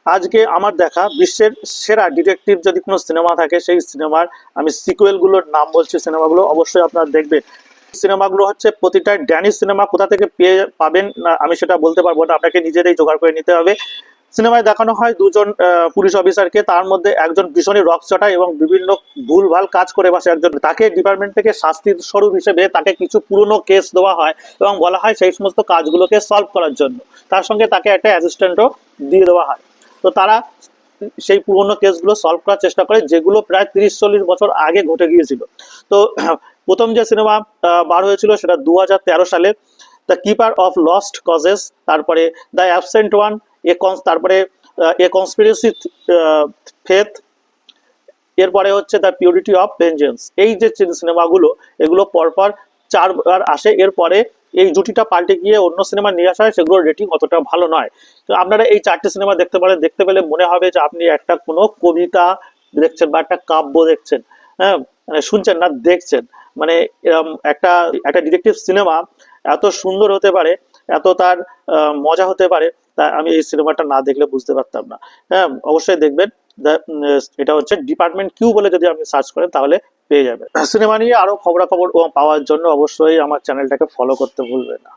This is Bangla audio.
আজকে আমার দেখা বিশ্বের সেরা ডিটেকটিভ যদি কোনো সিনেমা থাকে, সেই সিনেমার আমি সিকুয়েলগুলোর নাম বলছি। সিনেমাগুলো অবশ্যই আপনারা দেখবেন। সিনেমাগুলো হচ্ছে প্রতিটা ড্যানিশ সিনেমা। কোথা থেকে পেয়ে পাবেন না আমি সেটা বলতে পারবো না, আপনাকে নিজেরাই জোগাড় করে নিতে হবে। সিনেমায় দেখানো হয় দুজন পুলিশ অফিসারকে, তার মধ্যে একজন ভীষণই রকচটা এবং বিভিন্ন ভুলভাল কাজ করে বসে একজন, তাকে ডিপার্টমেন্ট থেকে শাস্তির স্বরূপ হিসেবে তাকে কিছু পুরনো কেস দেওয়া হয় এবং বলা হয় সেই সমস্ত কাজগুলোকে সলভ করার জন্য। তার সঙ্গে তাকে একটা অ্যাসিস্ট্যান্টও দিয়ে দেওয়া হয়। তো তারা সেই পুরনো কেসগুলো সলভ করার চেষ্টা করে, যেগুলো প্রায় 30-40 বছর আগে ঘটে গিয়েছিল। তো প্রথম যে সিনেমা বার হয়েছিল সেটা 2013 সালে, the keeper of lost causes, তারপরে দ্য অ্যাবসেন্ট ওয়ান, তারপরে এ কনস্পিরেসি ফেথ, এরপরে হচ্ছে দ্য পিউরিটি অফ ভেঞ্জেন্স। এই যে সিনেমাগুলো, এগুলো পরপর 4বার আসে। এরপরে এই জুটিটা পাল্টে গিয়ে অন্য সিনেমা নিয়ে আসা হয়, সেগুলোর রেটিং অতটা ভালো নয়। তো আপনারা এই 4টে সিনেমা দেখতে পারেন, দেখতে পেলে মনে হবে যে আপনি একটা কোনো কবিতা দেখছেন বা একটা কাব্য দেখছেন। হ্যাঁ, মানে শুনছেন না, দেখছেন। মানে এরম একটা একটা ডিটেকটিভ সিনেমা এত সুন্দর হতে পারে, এত তার মজা হতে পারে, তা আমি এই সিনেমাটা না দেখলে বুঝতে পারতাম না। হ্যাঁ, অবশ্যই দেখবেন। এটা হচ্ছে ডিপার্টমেন্ট কিউ বলে, যদি আপনি সার্চ করেন তাহলে পেয়ে যাবেন। সিনেমা নিয়ে আরো খবরাখবর পাওয়ার জন্য অবশ্যই আমার চ্যানেলটাকে ফলো করতে ভুলবেন না।